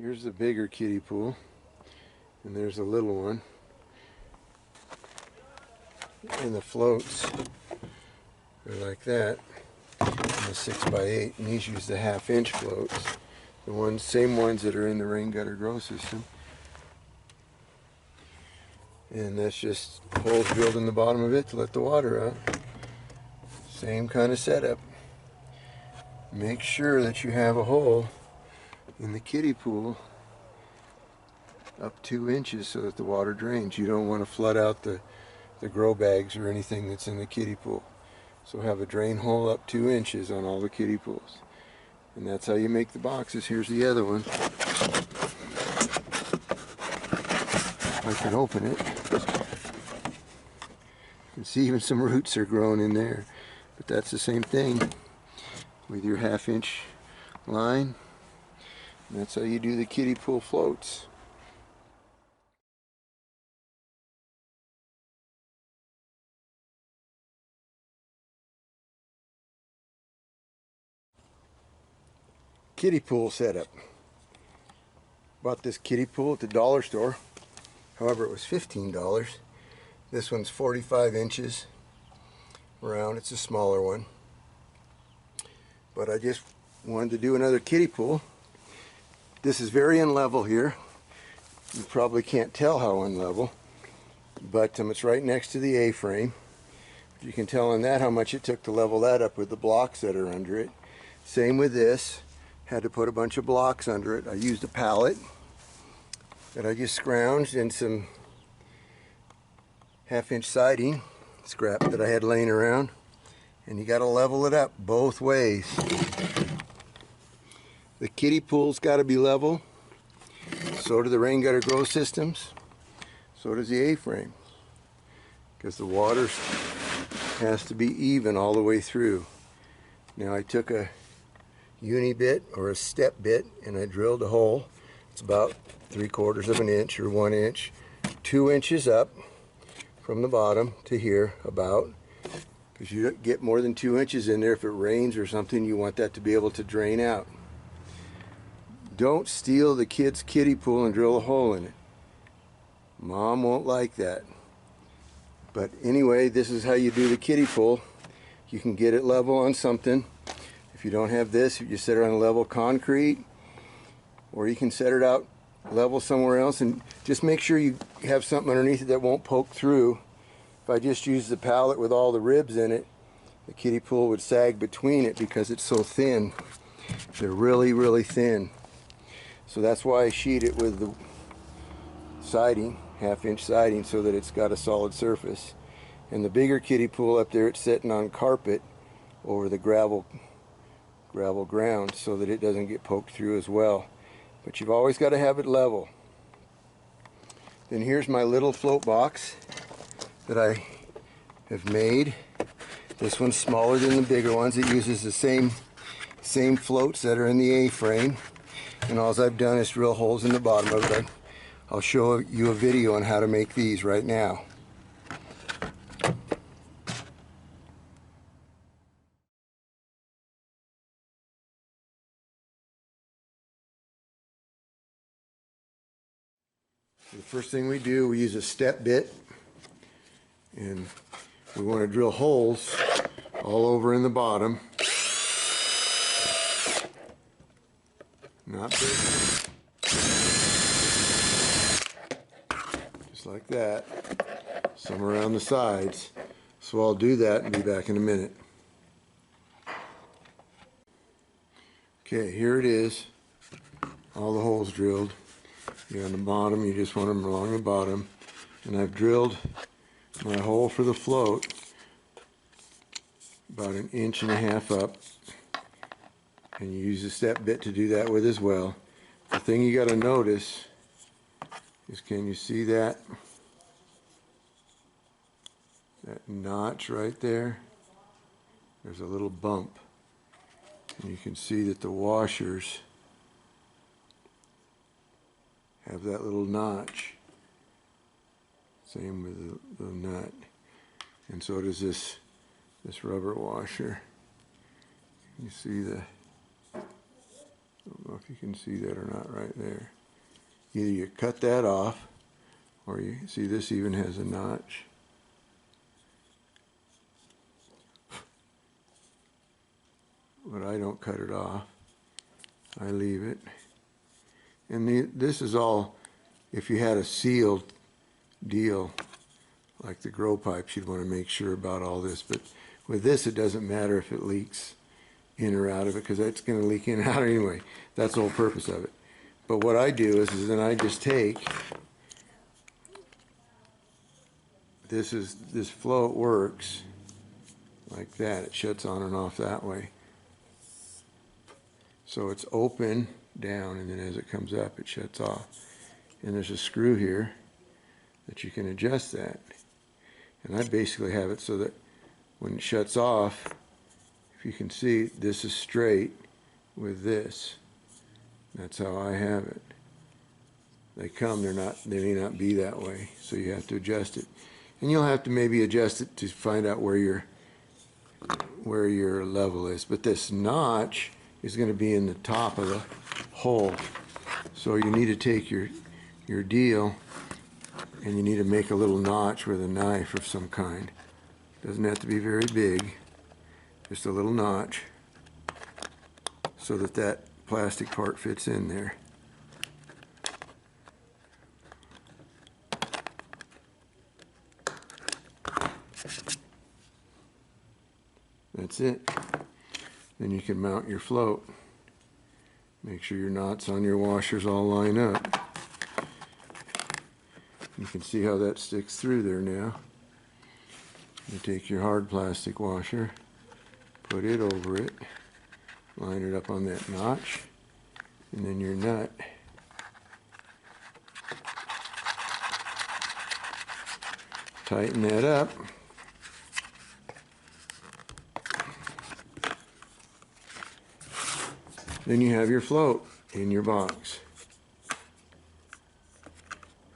Here's the bigger kiddie pool, and there's a little one. And the floats are like that, and the 6x8, and these use the 1/2 inch floats. The same ones that are in the rain gutter grow system. And that's just holes drilled in the bottom of it to let the water out. Same kind of setup. Make sure that you have a hole in the kiddie pool up 2 inches so that the water drains. You don't want to flood out the grow bags or anything that's in the kiddie pool. So have a drain hole up 2 inches on all the kiddie pools. And that's how you make the boxes. Here's the other one. I can open it. You can see even some roots are growing in there. But that's the same thing with your 1/2 inch line. And that's how you do the kiddie pool floats. Kiddie pool setup. Bought this kiddie pool at the dollar store. However, it was $15. This one's 45 inches around. It's a smaller one. But I just wanted to do another kiddie pool. This is very unlevel here. You probably can't tell how unlevel, but it's right next to the A-frame. You can tell in that how much it took to level that up with the blocks that are under it. Same with this. Had to put a bunch of blocks under it. I used a pallet that I just scrounged and some 1/2 inch siding scrap that I had laying around, and you got to level it up both ways. The kiddie pool's got to be level, so do the rain gutter grow systems, so does the A-frame, because the water has to be even all the way through. Now I took a uni bit or a step bit and I drilled a hole. It's about 3/4 of an inch or 1 inch, 2 inches up from the bottom to here about, because you don't get more than 2 inches in there. If it rains or something, you want that to be able to drain out. Don't steal the kid's kiddie pool and drill a hole in it. Mom won't like that. But anyway, this is how you do the kiddie pool. You can get it level on something. If you don't have this, you set it on level concrete, or you can set it out level somewhere else, and just make sure you have something underneath it that won't poke through. If I just used the pallet with all the ribs in it, the kiddie pool would sag between it because it's so thin. They're really, really thin. So that's why I sheet it with the siding, 1/2 inch siding, so that it's got a solid surface. And the bigger kiddie pool up there, it's sitting on carpet over the gravel ground so that it doesn't get poked through as well. But you've always got to have it level. Then here's my little float box that I have made. This one's smaller than the bigger ones. It uses the same floats that are in the A-frame, and all I've done is drill holes in the bottom of it. I'll show you a video on how to make these right now. The first thing we do, we use a step bit, and we want to drill holes all over in the bottom. Not big. Just like that. Some around the sides. So I'll do that and be back in a minute. Okay, here it is. All the holes drilled. You're on the bottom, you just want them along the bottom. And I've drilled my hole for the float about 1.5 inches up. And you use a step bit to do that with as well. The thing you got to notice is, can you see that notch right there? There's a little bump. And you can see that the washers have that little notch. Same with the nut. And so does this rubber washer. You see the, I don't know if you can see that or not right there. Either you cut that off, or you see this even has a notch. But I don't cut it off. I leave it. And this is all, if you had a sealed deal, like the grow pipes, you'd want to make sure about all this. But with this, it doesn't matter if it leaks in or out of it, because it's going to leak in and out anyway. That's the whole purpose of it. But what I do is then I just take, this float works like that. It shuts on and off that way. So it's open down, and then as it comes up, it shuts off. And there's a screw here that you can adjust that. And I basically have it so that when it shuts off, if you can see, this is straight with this. That's how I have it. They come, they may not be that way, so you have to adjust it. And you'll have to maybe adjust it to find out where your level is. But this notch is going to be in the top of the hole. So you need to take your deal, and you need to make a little notch with a knife of some kind. Doesn't have to be very big, just a little notch, so that that plastic part fits in there. That's it. Then you can mount your float. Make sure your knots on your washers all line up. You can see how that sticks through there now. You take your hard plastic washer, put it over it, line it up on that notch, and then your nut. Tighten that up. Then you have your float in your box.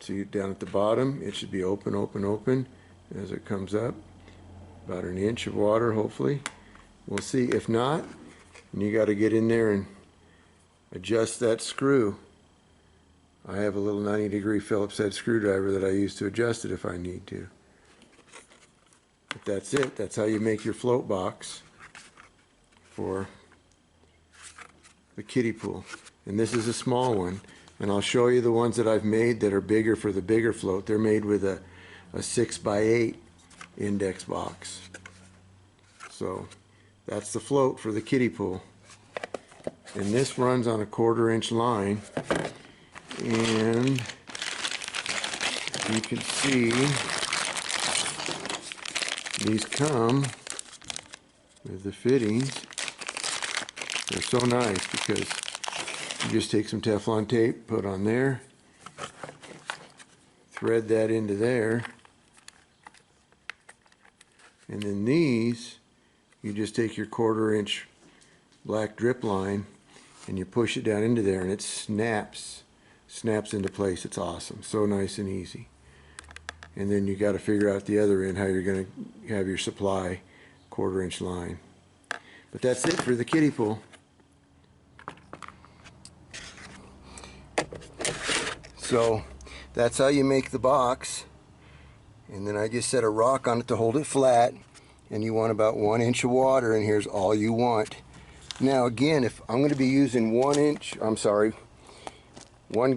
See, down at the bottom, it should be open, open, open as it comes up. About an inch of water, hopefully. We'll see. If not, then you got to get in there and adjust that screw. I have a little 90-degree Phillips head screwdriver that I use to adjust it if I need to. But that's it. That's how you make your float box for the kiddie pool. And this is a small one. And I'll show you the ones that I've made that are bigger for the bigger float. They're made with a 6x8 index box. So that's the float for the kiddie pool. And this runs on a 1/4 inch line. And you can see these come with the fittings. They're so nice because you just take some Teflon tape, put on there, thread that into there, and then these, you just take your 1/4 inch black drip line and you push it down into there, and it snaps into place. It's awesome, so nice and easy. And then you got to figure out the other end how you're going to have your supply 1/4 inch line. But that's it for the kiddie pool. So that's how you make the box. And then I just set a rock on it to hold it flat, and you want about 1 inch of water, and here's all you want. Now again, if I'm going to be using 1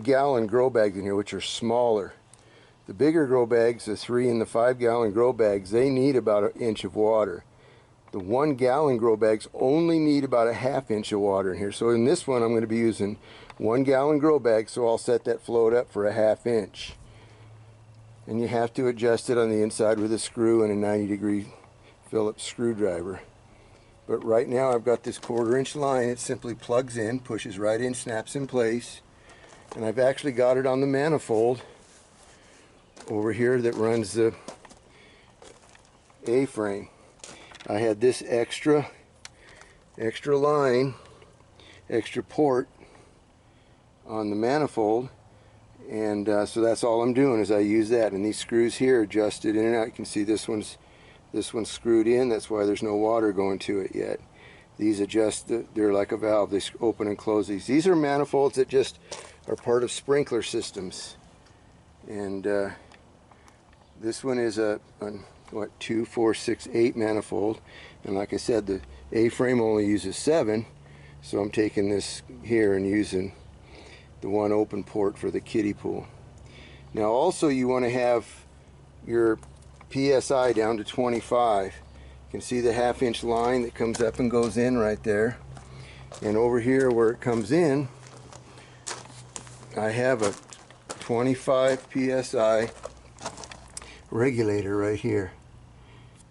gallon grow bags in here, which are smaller. The bigger grow bags, the 3 and the 5 gallon grow bags, they need about 1 inch of water. The 1 gallon grow bags only need about 1/2 inch of water in here. So in this one, I'm going to be using 1 gallon grow bag, so I'll set that float up for 1/2 inch. And you have to adjust it on the inside with a screw and a 90-degree Phillips screwdriver. But right now I've got this 1/4 inch line. It simply plugs in, pushes right in, snaps in place. And I've actually got it on the manifold over here that runs the A-frame. I had this extra line, extra port on the manifold, and so that's all I'm doing is I use that. And these screws here adjust it in and out. You can see this one's screwed in. That's why there's no water going to it yet. These adjust, they're like a valve, they open and close these. These are manifolds that just are part of sprinkler systems. And this one is a what, 2, 4, 6, 8 manifold. And like I said, the A-frame only uses 7. So I'm taking this here and using the one open port for the kiddie pool. Now also you want to have your PSI down to 25. You can see the 1/2 inch line that comes up and goes in right there. And over here where it comes in, I have a 25 PSI regulator right here.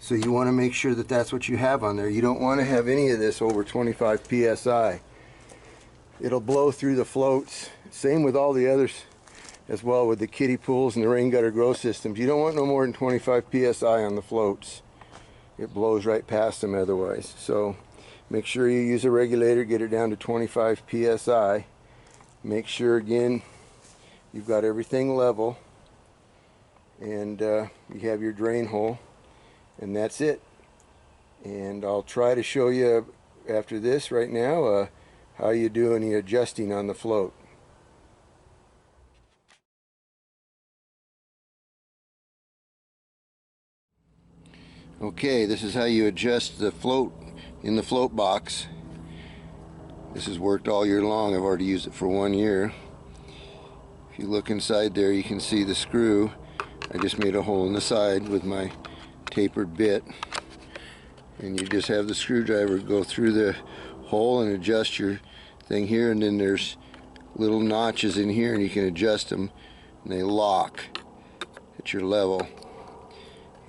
So you want to make sure that that's what you have on there. You don't want to have any of this over 25 PSI. It'll blow through the floats. Same with all the others as well, with the kiddie pools and the rain gutter grow systems. You don't want no more than 25 PSI on the floats. It blows right past them otherwise. So make sure you use a regulator, get it down to 25 PSI. Make sure again you've got everything level, and you have your drain hole, and that's it. And I'll try to show you after this right now how you do any adjusting on the float. Okay, this is how you adjust the float in the float box. This has worked all year long. I've already used it for 1 year. If you look inside there, you can see the screw. I just made a hole in the side with my tapered bit, and you just have the screwdriver go through the hole and adjust your thing here, and then there's little notches in here and you can adjust them, and they lock at your level.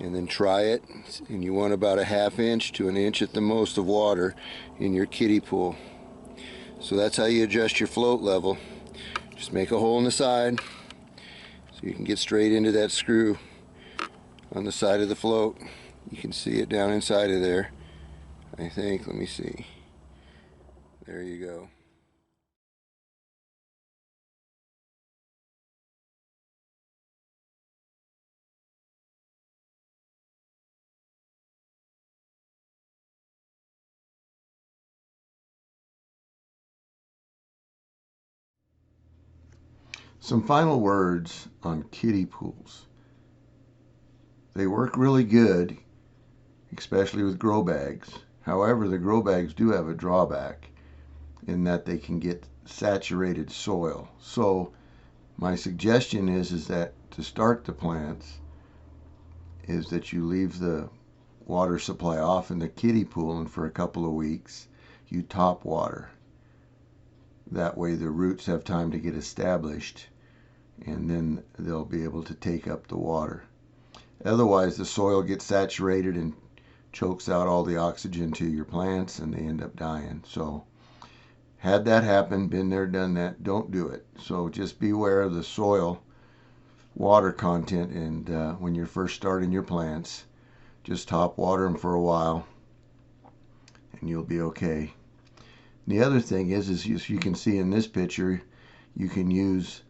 And then try it, and you want about a 1/2 inch to 1 inch at the most of water in your kiddie pool. So that's how you adjust your float level. Just make a hole in the side so you can get straight into that screw on the side of the float. You can see it down inside of there, I think. Let me see. There you go. Some final words on kiddie pools. They work really good, especially with grow bags. However, the grow bags do have a drawback in that they can get saturated soil. So my suggestion is that to start the plants is that you leave the water supply off in the kiddie pool, and for a couple of weeks you top water. That way the roots have time to get established, and then they'll be able to take up the water. Otherwise the soil gets saturated and chokes out all the oxygen to your plants, and they end up dying. So had that happen, been there, done that, don't do it. So just beware of the soil water content, and when you're first starting your plants, just top water them for a while and you'll be okay. The other thing is as you can see in this picture, you can use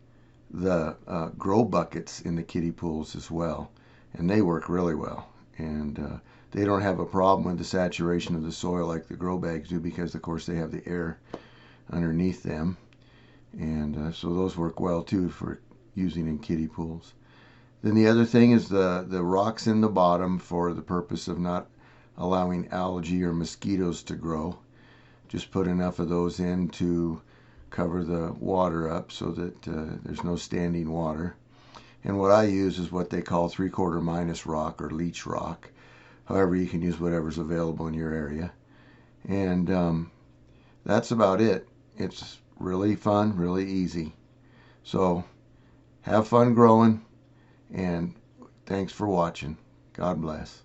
the grow buckets in the kiddie pools as well, and they work really well, and they don't have a problem with the saturation of the soil like the grow bags do, because of course they have the air underneath them, and so those work well too for using in kiddie pools. Then the other thing is the rocks in the bottom, for the purpose of not allowing algae or mosquitoes to grow. Just put enough of those in to cover the water up so that there's no standing water. And what I use is what they call 3/4 minus rock, or leach rock. However, you can use whatever's available in your area. And that's about it. It's really fun, really easy. So have fun growing, and thanks for watching. God bless.